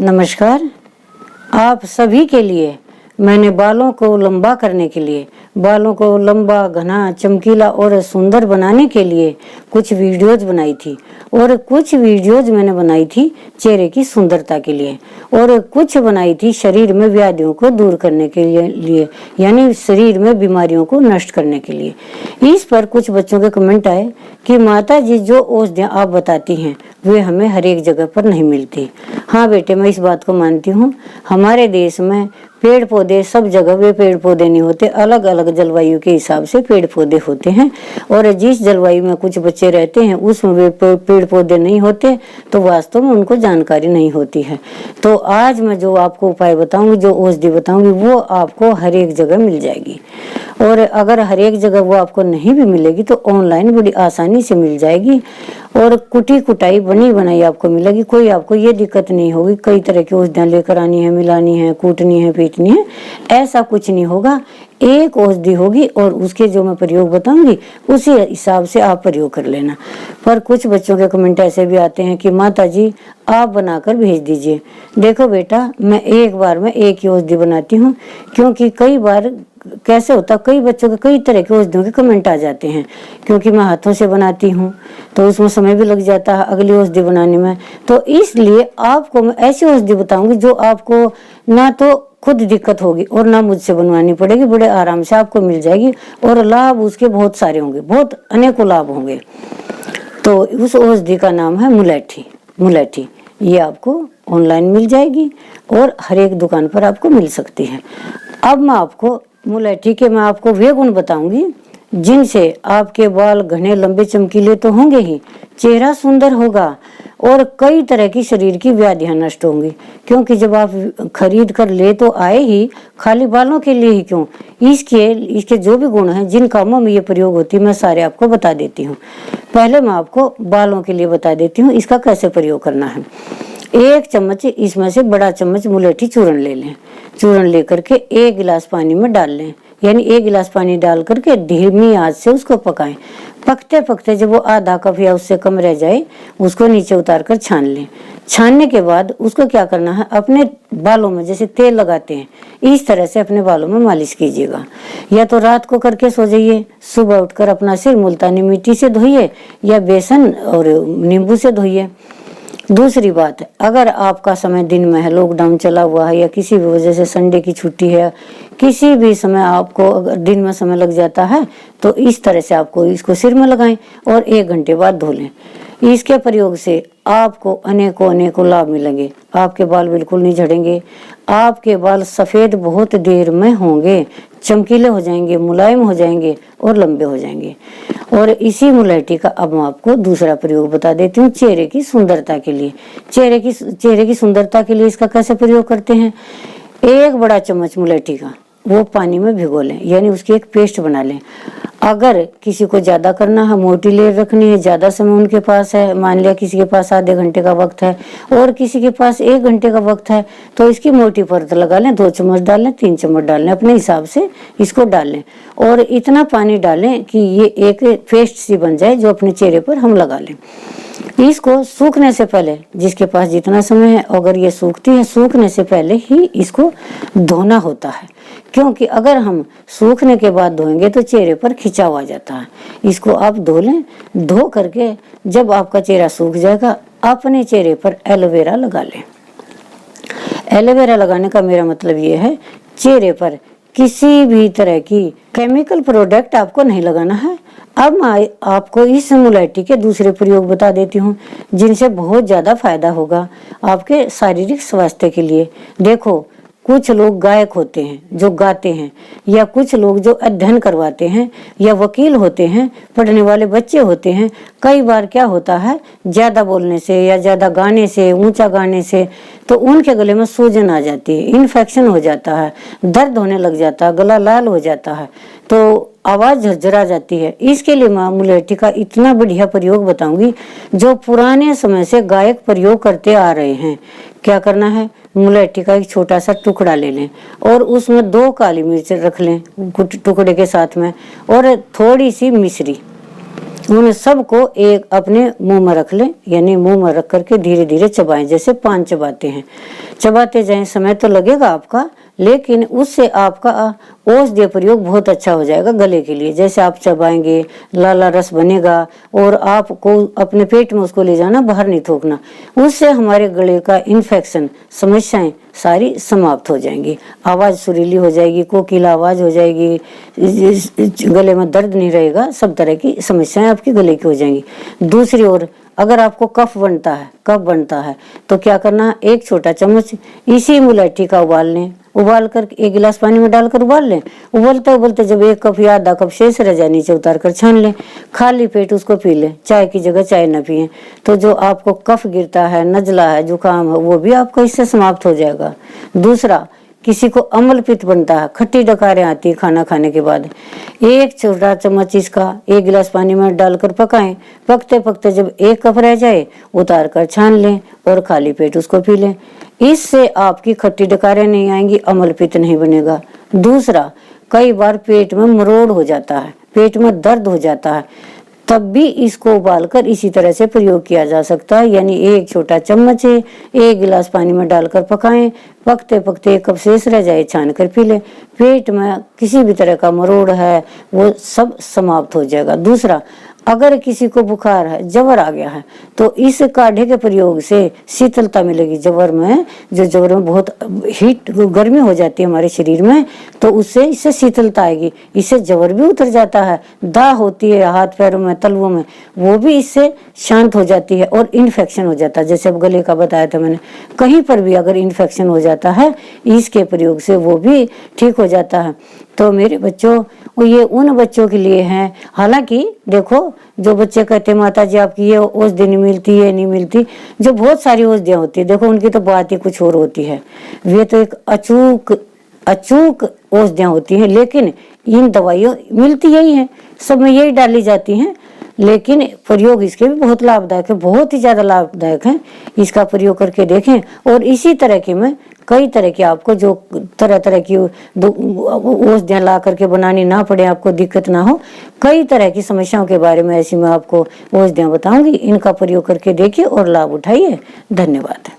नमस्कार। आप सभी के लिए मैंने बालों को लंबा करने के लिए, बालों को लंबा, घना, चमकीला और सुंदर बनाने के लिए कुछ वीडियोज बनाई थी और कुछ वीडियोज मैंने बनाई थी चेहरे की सुंदरता के लिए और कुछ बनाई थी शरीर में व्याधियों को दूर करने के लिए यानी शरीर में बीमारियों को नष्ट करने के लिए। इस पर कुछ बच्चों के कमेंट आए कि माता जी जो औषधियाँ आप बताती हैं वे हमें हर एक जगह पर नहीं मिलती। हाँ बेटे, मैं इस बात को मानती हूँ। हमारे देश में पेड़ पौधे सब जगह वे पेड़ पौधे नहीं होते, अलग अलग जलवायु के हिसाब से पेड़ पौधे होते हैं और जिस जलवायु में कुछ बच्चे रहते हैं उसमें वे पेड़ पौधे नहीं होते, तो वास्तव में उनको जानकारी नहीं होती है। तो आज मैं जो आपको उपाय बताऊंगी, जो औषधि बताऊंगी, वो आपको हर एक जगह मिल जाएगी और अगर हर एक जगह वो आपको नहीं भी मिलेगी तो ऑनलाइन बड़ी आसानी से मिल जाएगी और कुटी कुटाई बनी बनाई आपको मिलेगी। कोई आपको ये दिक्कत नहीं होगी कई तरह की औषधियाँ लेकर आनी है, मिलानी है, कूटनी है, पीटनी है, ऐसा कुछ नहीं होगा। एक औषधि होगी और उसके जो मैं प्रयोग बताऊंगी उसी हिसाब से आप प्रयोग कर लेना। पर कुछ बच्चों के कमेंट ऐसे भी आते हैं कि माता जी आप बनाकर भेज दीजिए। देखो बेटा, मैं एक बार में एक ही औषधि बनाती हूँ, क्योंकि कई बार कैसे होता, कई बच्चों के कई तरह के औषधियों के कमेंट आ जाते हैं। क्योंकि मैं हाथों से बनाती हूँ तो उसमें समय भी लग जाता है अगली औषधि बनाने में, तो इसलिए आपको मैं ऐसी औषधि बताऊंगी जो आपको ना तो खुद दिक्कत होगी और ना मुझसे बनवानी पड़ेगी, बड़े आराम से आपको मिल जाएगी और लाभ उसके बहुत सारे होंगे, बहुत अनेकों लाभ होंगे। तो उस औषधि का नाम है मुलेठी। मुलेठी ये आपको ऑनलाइन मिल जाएगी और हर एक दुकान पर आपको मिल सकती है। अब मैं आपको मुलेठी के वे गुण बताऊंगी जिनसे आपके बाल घने, लंबे, चमकीले तो होंगे ही, चेहरा सुंदर होगा और कई तरह की शरीर की व्याधियां नष्ट होंगी। क्योंकि जब आप खरीद कर ले तो आए ही, खाली बालों के लिए ही क्यों, इसके जो भी गुण हैं, जिन कामों में ये प्रयोग होती है, मैं सारे आपको बता देती हूँ। पहले मैं आपको बालों के लिए बता देती हूँ इसका कैसे प्रयोग करना है। 1 चम्मच इसमें से बड़ा चम्मच मुलेठी चूर्ण ले लें। चूर्ण लेकर के 1 गिलास पानी में डाल लें, यानी 1 गिलास पानी डाल करके धीमी आंच से उसको पकाएं। पकते पकते जब वो आधा कप या उससे कम रह जाए उसको नीचे उतार कर छान लें। छानने के बाद उसको क्या करना है, अपने बालों में जैसे तेल लगाते हैं इस तरह से अपने बालों में मालिश कीजिएगा। या तो रात को करके सो जाइए, सुबह उठकर अपना सिर मुल्तानी मिट्टी से धोइए या बेसन और नींबू से धोइए। दूसरी बात, अगर आपका समय दिन में है, लॉकडाउन चला हुआ है या किसी भी वजह से संडे की छुट्टी है, किसी भी समय आपको अगर दिन में समय लग जाता है तो इस तरह से आपको इसको सिर में लगाएं और 1 घंटे बाद धो लें। इसके प्रयोग से आपको अनेकों लाभ मिलेंगे। आपके बाल बिल्कुल नहीं झड़ेंगे, आपके बाल सफेद बहुत देर में होंगे, चमकीले हो जाएंगे, मुलायम हो जाएंगे और लंबे हो जाएंगे। और इसी मुलेठी का अब मैं आपको दूसरा प्रयोग बता देती हूँ चेहरे की सुंदरता के लिए। चेहरे की सुंदरता के लिए इसका कैसे प्रयोग करते हैं। 1 बड़ा चम्मच मुलेठी का वो पानी में भिगो लें, यानी उसकी एक पेस्ट बना लें। अगर किसी को ज्यादा करना है, मोटी लेयर रखनी है, ज्यादा समय उनके पास है, मान लिया किसी के पास आधे घंटे का वक्त है और किसी के पास 1 घंटे का वक्त है, तो इसकी मोटी परत लगा लें। 2 चम्मच डाल लें, 3 चम्मच डाल लें, अपने हिसाब से इसको डाल लें और इतना पानी डालें कि ये एक पेस्ट सी बन जाए जो अपने चेहरे पर हम लगा लें। इसको सूखने से पहले, जिसके पास जितना समय है, अगर ये सूखती है, सूखने से पहले ही इसको धोना होता है। क्योंकि अगर हम सूखने के बाद धोएंगे तो चेहरे पर खिंचाव आ जाता है। इसको आप धो लें। धो करके जब आपका चेहरा सूख जाएगा अपने चेहरे पर एलोवेरा लगा लें। एलोवेरा लगाने का मेरा मतलब ये है, चेहरे पर किसी भी तरह की केमिकल प्रोडक्ट आपको नहीं लगाना है। अब मैं आपको इस मुलेठी के दूसरे प्रयोग बता देती हूँ जिनसे बहुत ज्यादा फायदा होगा आपके शारीरिक स्वास्थ्य के लिए। देखो, कुछ लोग गायक होते हैं जो गाते हैं, या कुछ लोग जो अध्ययन करवाते हैं, या वकील होते हैं, पढ़ने वाले बच्चे होते हैं। कई बार क्या होता है, ज्यादा बोलने से या ज्यादा गाने से, ऊंचा गाने से, तो उनके गले में सूजन आ जाती है, इन्फेक्शन हो जाता है, दर्द होने लग जाता है, गला लाल हो जाता है, तो आवाज झरझरा जाती है। इसके लिए मैं मुलेठी का इतना बढ़िया प्रयोग बताऊंगी जो पुराने समय से गायक प्रयोग करते आ रहे हैं। क्या करना है, मुलेठी का एक छोटा सा टुकड़ा ले लें और उसमें 2 काली मिर्च रख लें टुकड़े के साथ में और थोड़ी सी मिश्री उन सबको एक अपने मुंह में रख लें, यानी मुंह में रख करके धीरे धीरे चबाएं, जैसे पान चबाते हैं। चबाते जाएं, समय तो लगेगा आपका, लेकिन उससे आपका औषधीय प्रयोग बहुत अच्छा हो जाएगा गले के लिए। जैसे आप चबाएंगे, लाला रस बनेगा और आपको अपने पेट में उसको ले जाना, बाहर नहीं थूकना। उससे हमारे गले का इन्फेक्शन, समस्याएं सारी समाप्त हो जाएंगी। आवाज सुरीली हो जाएगी, कोकिला आवाज हो जाएगी, गले में दर्द नहीं रहेगा, सब तरह की समस्याएं आपके गले की हो जाएंगी। दूसरी ओर अगर आपको कफ बनता है तो क्या करना, एक छोटा चम्मच इसी मुलैठी का उबाल लें, उबाल कर एक गिलास पानी में डालकर उबाल लें। उबलते उबलते जब एक कप या आधा कप शेष रह जाए, नीचे उतार कर छान लें, खाली पेट उसको पी लें। चाय की जगह चाय न पिए, तो जो आपको कफ गिरता है, नजला है, जुकाम है, वो भी आपका इससे समाप्त हो जाएगा। दूसरा, किसी को अम्ल पित्त बनता है, खट्टी डकारें आती है खाना खाने के बाद, एक छोटा चम्मच इसका एक गिलास पानी में डालकर पकाएं। पकते पकते जब एक कप रह जाए, उतार कर छान लें और खाली पेट उसको पी लें। इससे आपकी खट्टी डकारें नहीं आएंगी, अम्ल पित्त नहीं बनेगा। दूसरा, कई बार पेट में मरोड़ हो जाता है, पेट में दर्द हो जाता है, तब भी इसको उबालकर इसी तरह से प्रयोग किया जा सकता है। यानी एक छोटा चम्मच है, एक गिलास पानी में डालकर पकाएं, पकते पकते एक कप शेष रह जाए, छान कर पी लें। पेट में किसी भी तरह का मरोड़ है वो सब समाप्त हो जाएगा। दूसरा, अगर किसी को बुखार है, जवर आ गया है, तो इस काढ़े के प्रयोग से शीतलता मिलेगी जवर में। जो जवर में बहुत हीट, गर्मी हो जाती है हमारे शरीर में, तो उससे इससे शीतलता आएगी, इससे जवर भी उतर जाता है। दाह होती है हाथ पैरों में, तलवों में, वो भी इससे शांत हो जाती है। और इन्फेक्शन हो जाता है, जैसे अब गले का बताया था मैंने, कहीं पर भी अगर इन्फेक्शन हो जाता है, इसके प्रयोग से वो भी ठीक हो जाता है। तो मेरे बच्चों, ये उन बच्चों के लिए है, हालांकि देखो, जो बच्चे कहते माता जी आपकी ये औषधि नहीं मिलती, ये नहीं मिलती, जो बहुत सारी औषधियां होती है, देखो उनकी तो बात ही कुछ और होती है। वे तो एक अचूक औषधियां होती हैं, लेकिन इन दवाइयों मिलती यही है, सब में यही डाली जाती हैं, लेकिन प्रयोग इसके भी बहुत लाभदायक है, बहुत ही ज्यादा लाभदायक है। इसका प्रयोग करके देखें। और इसी तरह के में कई तरह की आपको जो तरह तरह की औषधियां ला करके बनानी ना पड़े, आपको दिक्कत ना हो, कई तरह की समस्याओं के बारे में ऐसी मैं आपको औषधियां बताऊंगी। इनका प्रयोग करके देखिए और लाभ उठाइए। धन्यवाद।